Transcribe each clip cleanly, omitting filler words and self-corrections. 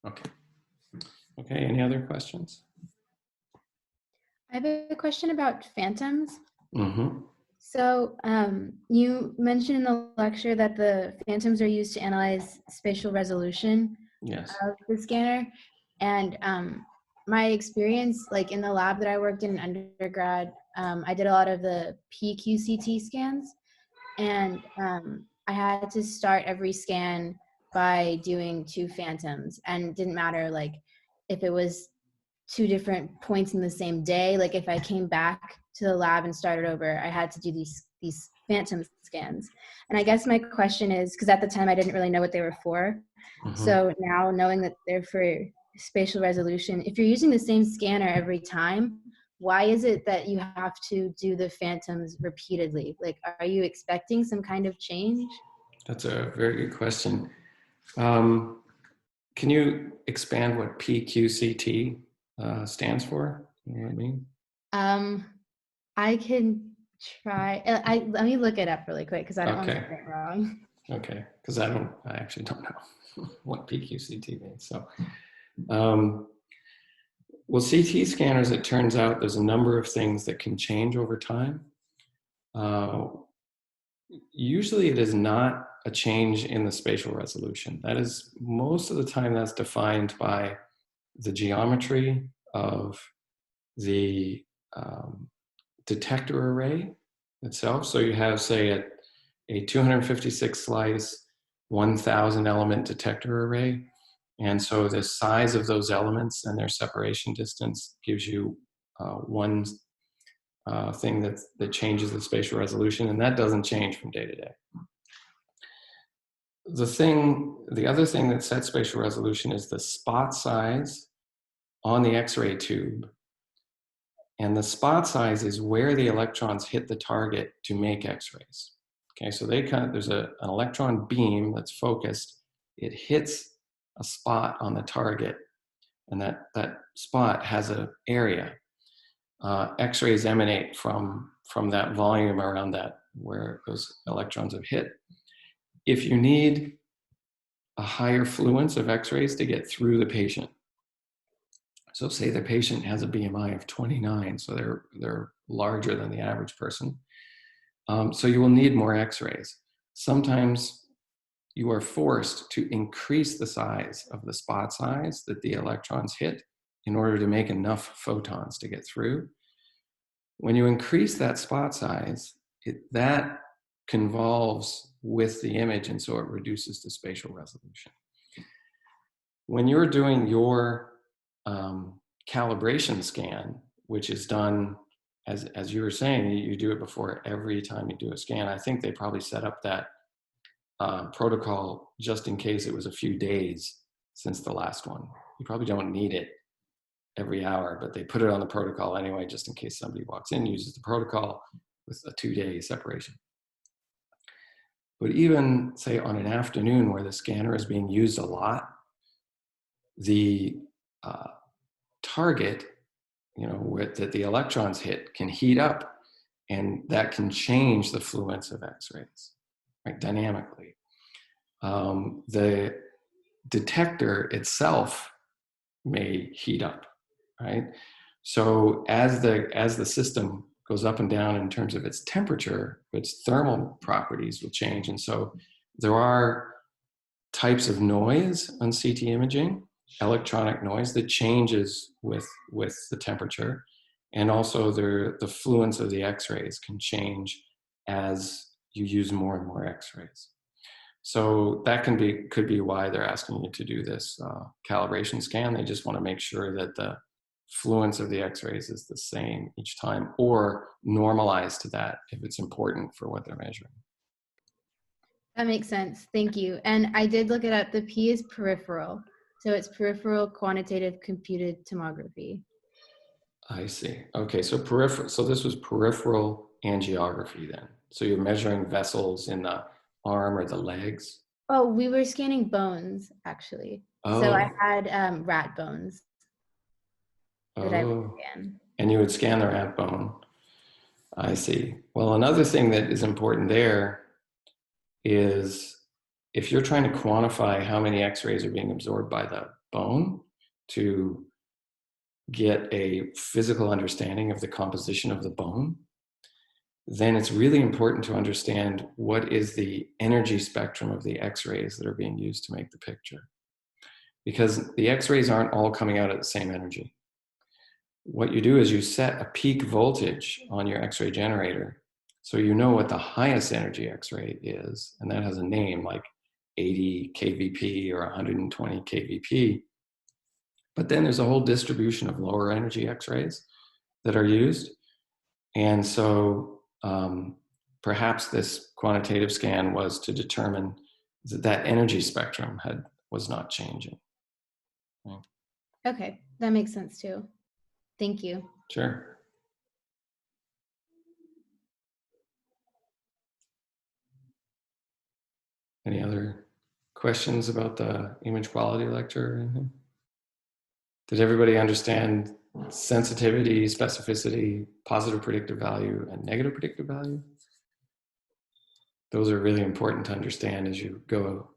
Okay. Okay, any other questions? I have a question about phantoms. Mm-hmm. So you mentioned in the lecture that the phantoms are used to analyze spatial resolution Yes. of the scanner. And my experience, like in the lab that I worked in undergrad, I did a lot of the PQCT scans. And I had to start every scan by doing 2 phantoms. And it didn't matter like if it was 2 different points in the same day. Like if I came back to the lab and started over, I had to do these phantom scans. And I guess my question is, because at the time I didn't really know what they were for. Mm-hmm. So now knowing that they're for spatial resolution, if you're using the same scanner every time, why is it that you have to do the phantoms repeatedly? Like, are you expecting some kind of change? That's a very good question. Can you expand what PQCT stands for? You know what I mean? I can try. Let me look it up really quick because I don't want to Okay. get it wrong. Okay, because I actually don't know what PQCT means. So, well, CT scanners, it turns out there's a number of things that can change over time. Usually it is not a change in the spatial resolution. That is, most of the time that's defined by the geometry of the detector array itself. So you have, say, a 256 slice, 1,000 element detector array. And so the size of those elements and their separation distance gives you one thing that changes the spatial resolution, and that doesn't change from day to day. The other thing that sets spatial resolution is the spot size on the X-ray tube. And the spot size is where the electrons hit the target to make X-rays. Okay, so there's an electron beam that's focused. It hits a spot on the target, and that spot has an area. X-rays emanate from that volume around that where those electrons have hit. If you need a higher fluence of X-rays to get through the patient, so say the patient has a BMI of 29, so they're larger than the average person. So you will need more X-rays. Sometimes you are forced to increase the size of the spot size that the electrons hit in order to make enough photons to get through. When you increase that spot size, that convolves with the image, and so it reduces the spatial resolution. When you're doing your calibration scan, which is done, as you were saying, you do it before every time you do a scan. I think they probably set up that protocol just in case it was a few days since the last one. You probably don't need it every hour, but they put it on the protocol anyway, just in case somebody walks in, uses the protocol with a 2-day separation. But even, say, on an afternoon where the scanner is being used a lot, the target, that the electrons hit can heat up, and that can change the fluence of X-rays, right, dynamically. The detector itself may heat up, right? So as the system goes up and down in terms of its temperature, its thermal properties will change. And so there are types of noise on CT imaging, electronic noise, that changes with the temperature. And also the fluence of the X-rays can change as you use more and more X-rays. So that could be why they're asking you to do this calibration scan. They just want to make sure that the fluence of the X-rays is the same each time, or normalize to that if it's important for what they're measuring. That makes sense. Thank you. And I did look it up. The P is peripheral. So it's peripheral quantitative computed tomography. I see. Okay, so peripheral. So this was peripheral angiography then. So you're measuring vessels in the arm or the legs? Oh, we were scanning bones, actually. Oh. So I had rat bones that I would scan. And you would scan the rat bone. I see. Well, another thing that is important there is if you're trying to quantify how many X-rays are being absorbed by bone to get a physical understanding of the composition of the bone, then it's really important to understand what is the energy spectrum of the X-rays that are being used to make the picture. Because the X-rays aren't all coming out at the same energy. What you do is you set a peak voltage on your X-ray generator, so you know what the highest energy X-ray is, and that has a name like 80 kVp or 120 kVp. But then there's a whole distribution of lower energy X-rays that are used. And so perhaps this quantitative scan was to determine that that energy spectrum was not changing. Right. Okay, that makes sense too. Thank you. Sure. Any other questions about the image quality lecture or anything? Did everybody understand sensitivity, specificity, positive predictive value, and negative predictive value? Those are really important to understand as you go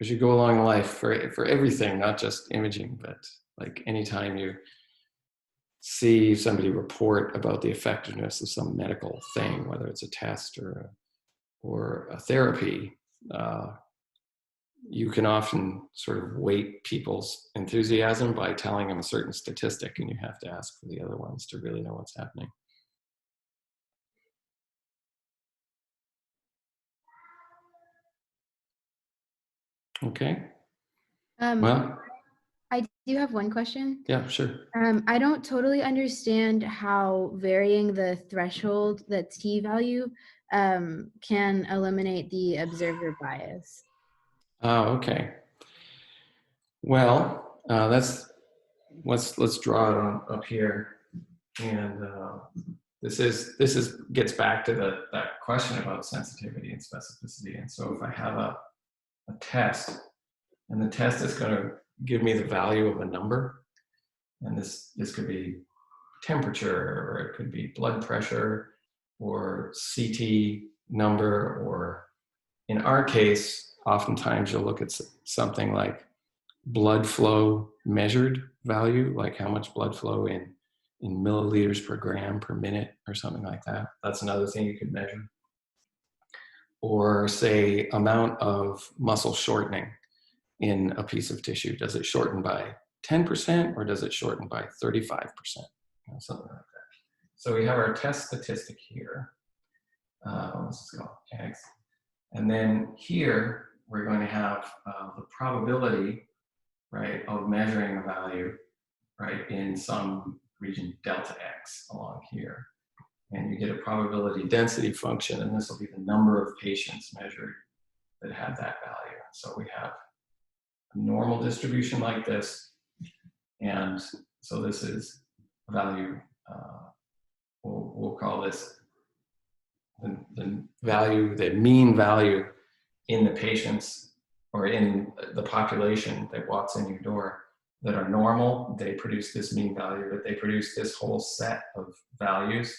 along life for everything, not just imaging, but like anytime you see somebody report about the effectiveness of some medical thing, whether it's a test or a therapy, you can often sort of weight people's enthusiasm by telling them a certain statistic, and you have to ask for the other ones to really know what's happening. Okay. Well, I do have one question. Yeah, sure. I don't totally understand how varying the threshold, the T value, can eliminate the observer bias. Oh, okay. Well, let's draw it on up here, and this gets back to that question about sensitivity and specificity. And so if I have a test, and the test is going to give me the value of a number, and this could be temperature, or it could be blood pressure, or CT number, or in our case, oftentimes you'll look at something like blood flow measured value, like how much blood flow in milliliters per gram per minute or something like that. That's another thing you could measure. Or say amount of muscle shortening in a piece of tissue. Does it shorten by 10% or does it shorten by 35%? Something like that. So we have our test statistic here. Let's go X. And then here we're going to have the probability, right, of measuring a value, right, in some region delta X along here. And you get a probability density function, and this will be the number of patients measured that have that value. So we have a normal distribution like this, and so this is a value, we'll call this the value, the mean value in the patients or in the population that walks in your door that are normal. They produce this mean value, but they produce this whole set of values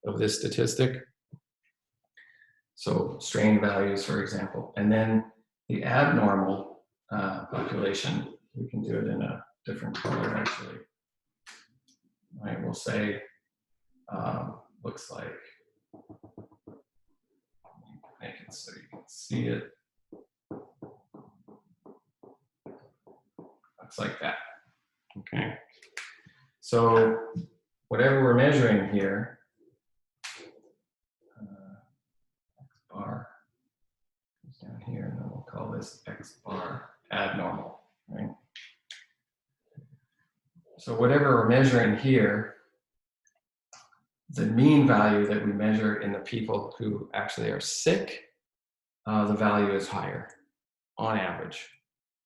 of this statistic. So strain values, for example. And then the abnormal population, we can do it in a different color actually. Right, we'll say, looks like, make it so you can see it. Looks like that. Okay. So whatever we're measuring here, X bar is down here, and then we'll call this X bar abnormal, right? So whatever we're measuring here, the mean value that we measure in the people who actually are sick, the value is higher on average,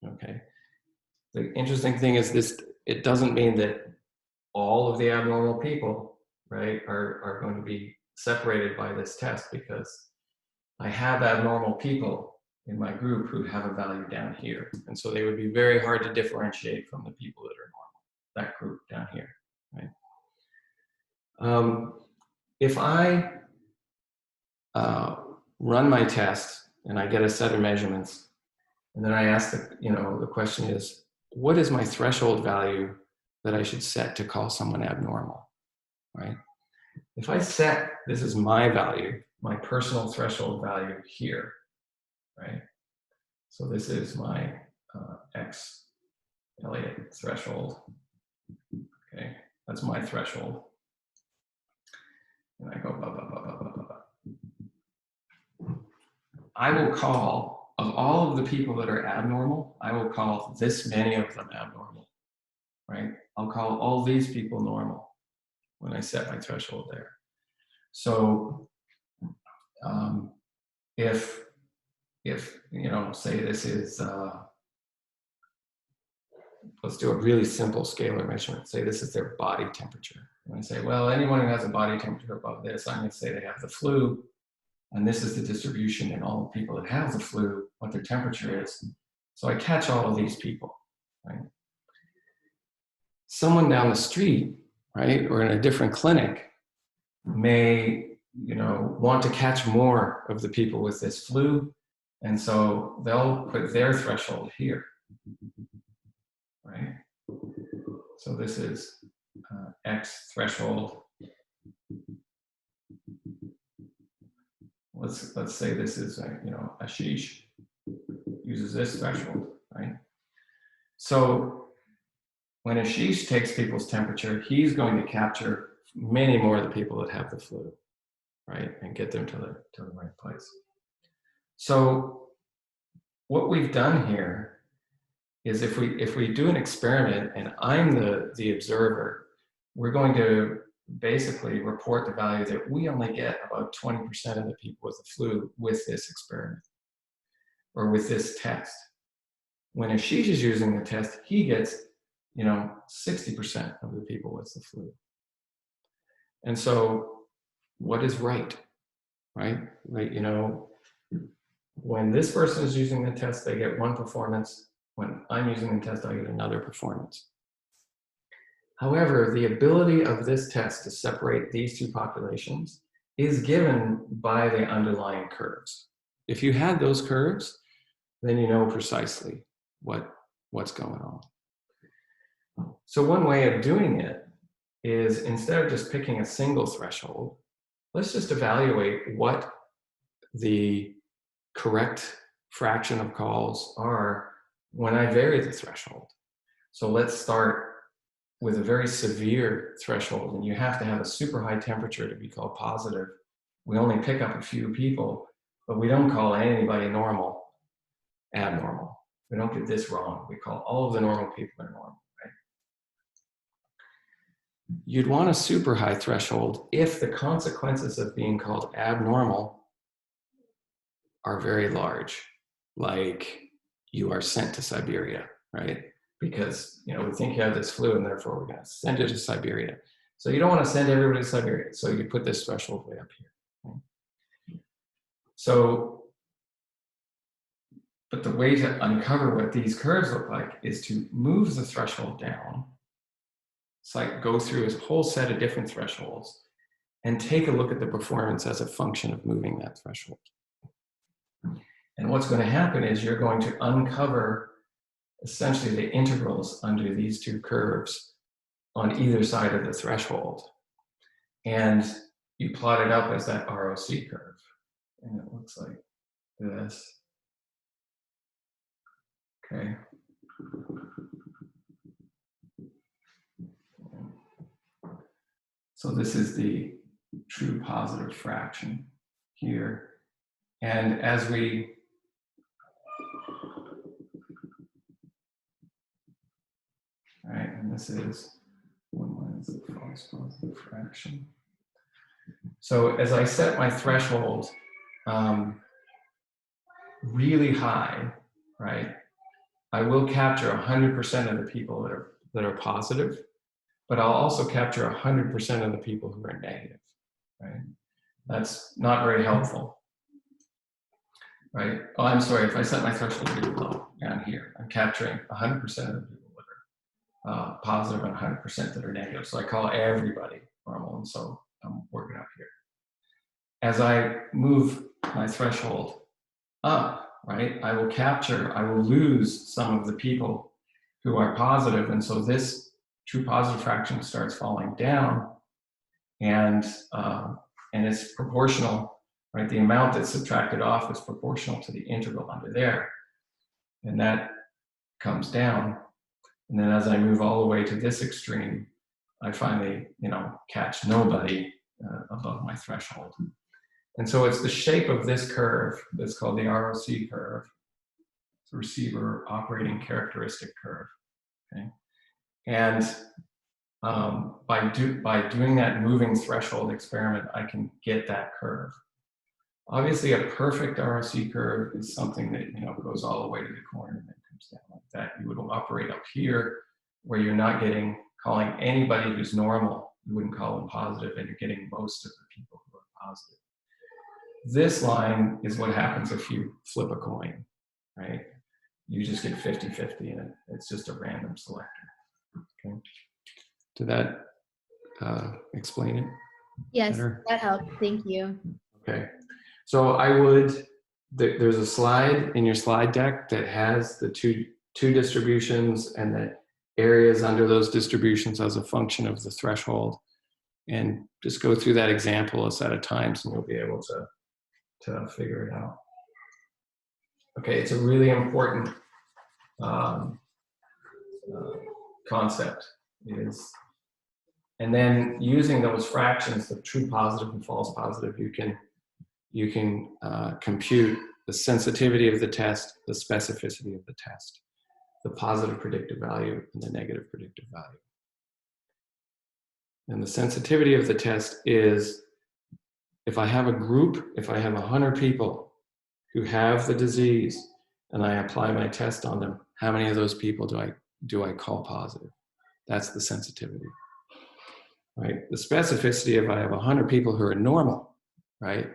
okay? The interesting thing is this, it doesn't mean that all of the abnormal people, right, are going to be separated by this test, because I have abnormal people in my group who have a value down here. And so they would be very hard to differentiate from the people that are normal, that group down here, right? If I run my test and I get a set of measurements, and then I ask the question is, what is my threshold value that I should set to call someone abnormal, right? If I set, this is my value, my personal threshold value here, right? So this is my X Elliott threshold, okay? That's my threshold. And I go, blah, blah, blah, blah, blah, blah. I will call, of all of the people that are abnormal, I will call this many of them abnormal, right? I'll call all these people normal when I set my threshold there. So if you know, say this is, let's do a really simple scalar measurement. Say this is their body temperature. And I say, well, anyone who has a body temperature above this, I'm going to say they have the flu. And this is the distribution in all the people that have the flu, what their temperature is. So I catch all of these people, right? Someone down the street, right, or in a different clinic may, you know, want to catch more of the people with this flu. And so they'll put their threshold here, right? So this is X threshold. Let's say this is you know, Ashish uses this threshold, right? So when Ashish takes people's temperature, he's going to capture many more of the people that have the flu, right, and get them to the right place. So what we've done here is if we do an experiment and I'm the observer, we're going to basically report the value that we only get about 20% of the people with the flu with this experiment or with this test. When Ashish is using the test, he gets, you know, 60% of the people with the flu. And so what is right, right? Like, you know, when this person is using the test, they get one performance. When I'm using the test, I get another performance. However, the ability of this test to separate these two populations is given by the underlying curves. If you had those curves, then you know precisely what's going on. So one way of doing it is, instead of just picking a single threshold, let's just evaluate what the correct fraction of calls are when I vary the threshold. So let's start with a very severe threshold, and you have to have a super high temperature to be called positive. We only pick up a few people, but we don't call anybody normal abnormal. We don't get this wrong. We call all of the normal people are normal, right? You'd want a super high threshold if the consequences of being called abnormal are very large, like you are sent to Siberia, right? Because, you know, we think you have this flu and therefore we're going to send you to Siberia. So you don't want to send everybody to Siberia. So you put this threshold way up here. Right? So, but the way to uncover what these curves look like is to move the threshold down. It's like go through a whole set of different thresholds and take a look at the performance as a function of moving that threshold. And what's going to happen is you're going to uncover essentially the integrals under these two curves on either side of the threshold. And you plot it up as that ROC curve. And it looks like this. Okay. So this is the true positive fraction here. And as we right, and this is 1 minus the false positive fraction. So as I set my threshold really high, right, I will capture 100% of the people that are positive, but I'll also capture 100% of the people who are negative, right? That's not very helpful, right? Oh, I'm sorry, if I set my threshold really low down here, I'm capturing 100% of the people that are positive and 100% that are negative. So I call everybody normal, and so I'm working up here. As I move my threshold up, right, I will lose some of the people who are positive, and so this true positive fraction starts falling down, and it's proportional, right? The amount that's subtracted off is proportional to the integral under there, and that comes down. And then as I move all the way to this extreme, I finally, catch nobody above my threshold. And so it's the shape of this curve that's called the ROC curve, the receiver operating characteristic curve. Okay, and by doing that moving threshold experiment, I can get that curve. Obviously, a perfect ROC curve is something that goes all the way to the corner and then comes down like that. You would operate up here, where you're not calling anybody who's normal. You wouldn't call them positive, and you're getting most of the people who are positive. This line is what happens if you flip a coin, right? You just get 50-50, and it's just a random selector. Okay. Did that explain it? Yes, better? that helped. Thank you. Okay. So there's a slide in your slide deck that has the two distributions and the areas under those distributions as a function of the threshold. And just go through that example a set of times, and you'll be able to figure it out. Okay, it's a really important concept. And then using those fractions, the true positive and false positive, you can compute the sensitivity of the test, the specificity of the test, the positive predictive value, and the negative predictive value. And the sensitivity of the test is, if I have a group, if I have 100 people who have the disease and I apply my test on them, how many of those people do I call positive? That's the sensitivity, right? The specificity, if I have 100 people who are normal, right,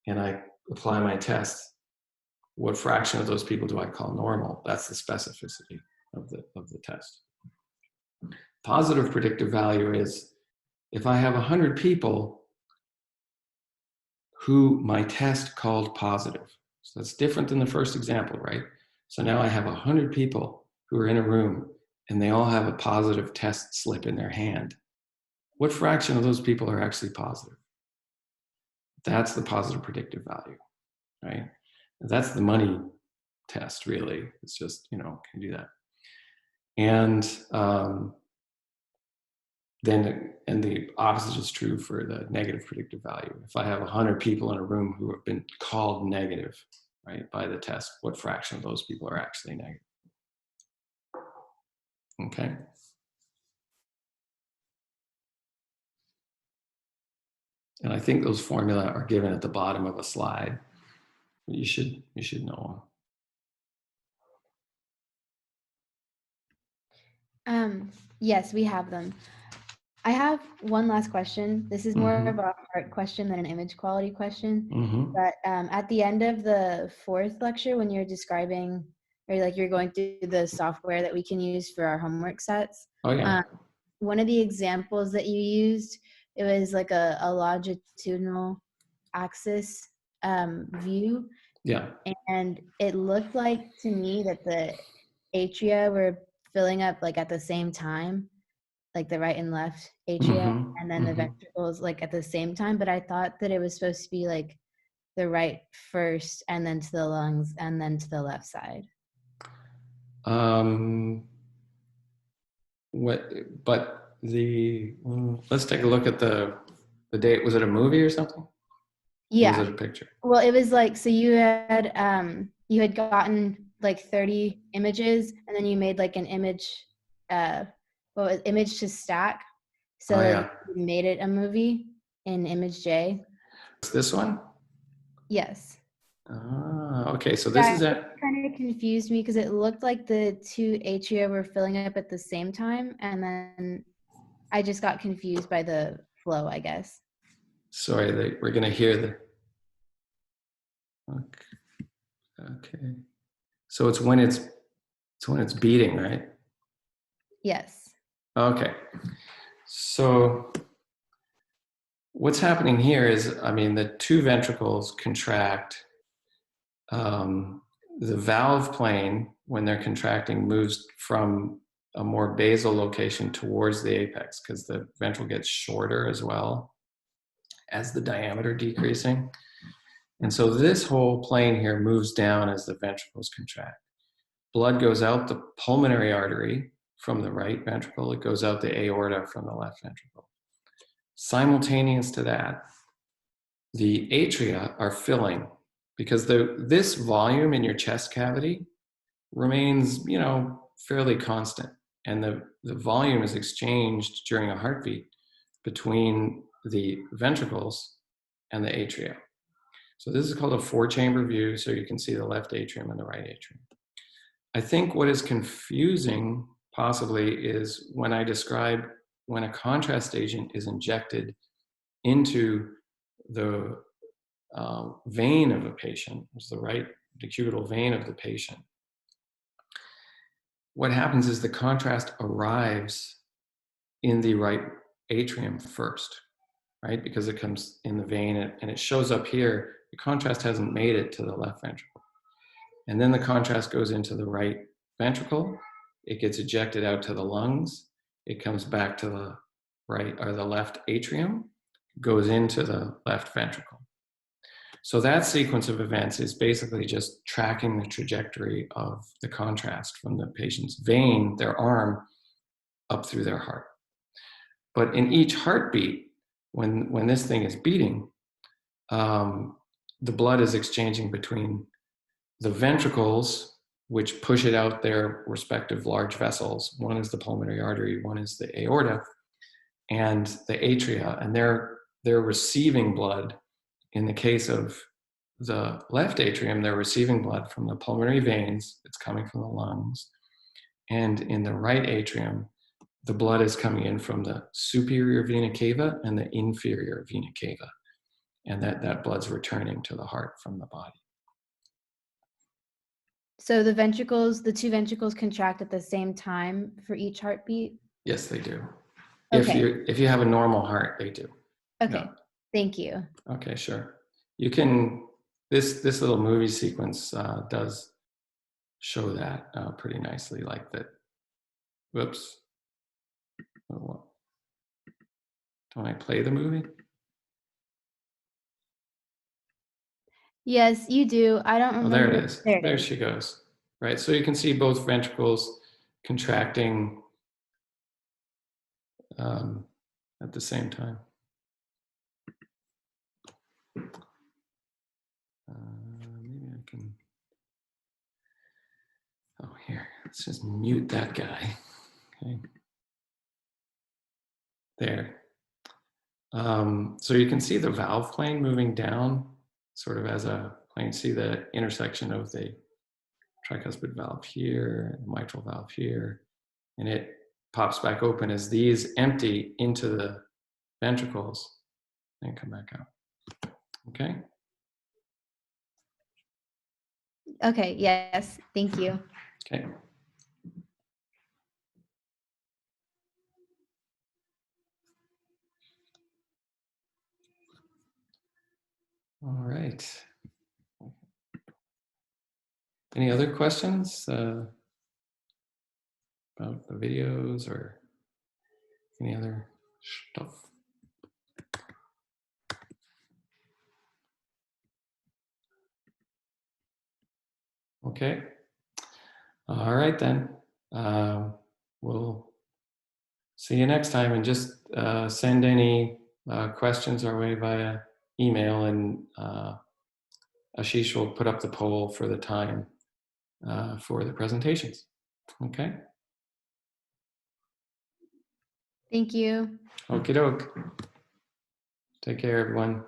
and I apply my test, what fraction of those people do I call normal? That's the specificity of the test. Positive predictive value is, if I have 100 people who my test called positive. So that's different than the first example, right? So now I have 100 people who are in a room and they all have a positive test slip in their hand. What fraction of those people are actually positive? That's the positive predictive value, right? That's the money test, really. It's just, can you do that? And then the opposite is true for the negative predictive value. If I have 100 people in a room who have been called negative, right, by the test, what fraction of those people are actually negative? Okay. And I think those formula are given at the bottom of a slide. You should know them. Yes, we have them. I have one last question. This is more of a heart question than an image quality question. But at the end of the fourth lecture, when you're describing, or like you're going through the software that we can use for our homework sets, one of the examples that you used, it was like a longitudinal axis view. Yeah. And it looked like to me that the atria were filling up like at the same time, like the right and left atria, and then the ventricles like at the same time. But I thought that it was supposed to be like the right first, and then to the lungs, and then to the left side. Let's take a look at the date. Was it a movie or something? Yeah. Or was it a picture? Well, it was like, so you had gotten like 30 images, and then you made like an image, image to stack. So you made it a movie in image J. It's this one? Yes. Okay, so this is it. Kind of confused me because it looked like the two atria were filling up at the same time, and then I just got confused by the flow, I guess. Sorry, we're gonna hear the. Okay. So it's when it's beating, right? Yes. Okay. So what's happening here is, the two ventricles contract the valve plane, when they're contracting, moves from a more basal location towards the apex because the ventral gets shorter as well as the diameter decreasing. And so this whole plane here moves down as the ventricles contract. Blood goes out the pulmonary artery from the right ventricle. It goes out the aorta from the left ventricle. Simultaneous to that, the atria are filling because this volume in your chest cavity remains, fairly constant. And the volume is exchanged during a heartbeat between the ventricles and the atria. So this is called a 4-chamber view, so you can see the left atrium and the right atrium. I think what is confusing possibly is when I describe when a contrast agent is injected into the vein of a patient, it's the right decubital vein of the patient. What happens is the contrast arrives in the right atrium first, right? Because it comes in the vein and it shows up here. The contrast hasn't made it to the left ventricle. And then the contrast goes into the right ventricle. It gets ejected out to the lungs. It comes back to the right or the left atrium, goes into the left ventricle. So that sequence of events is basically just tracking the trajectory of the contrast from the patient's vein, their arm, up through their heart. But in each heartbeat, when this thing is beating, the blood is exchanging between the ventricles, which push it out their respective large vessels. One is the pulmonary artery, one is the aorta, and the atria, and they're receiving blood. In the case of the left atrium, they're receiving blood from the pulmonary veins. It's coming from the lungs. And in the right atrium, the blood is coming in from the superior vena cava and the inferior vena cava. And that blood's returning to the heart from the body. So the two ventricles contract at the same time for each heartbeat? Yes, they do. Okay. If you have a normal heart, they do. Okay. Yeah. Thank you. Okay, sure. You can, this little movie sequence does show that pretty nicely, like that. Whoops. Oh, don't I play the movie? Yes, you do. I don't remember. Oh, there it is. There There she goes. Right, so you can see both ventricles contracting at the same time. Maybe I can, oh, here, let's just mute that guy. Okay. There. So you can see the valve plane moving down sort of as a plane. See the intersection of the tricuspid valve here, mitral valve here, and it pops back open as these empty into the ventricles and come back out. Okay? Okay, yes, thank you. Okay. All right. Any other questions about the videos or any other stuff? Okay. All right then. We'll see you next time, and just send any questions our way via email, and Ashish will put up the poll for the time for the presentations. Okay. Thank you. Okie doke. Take care, everyone.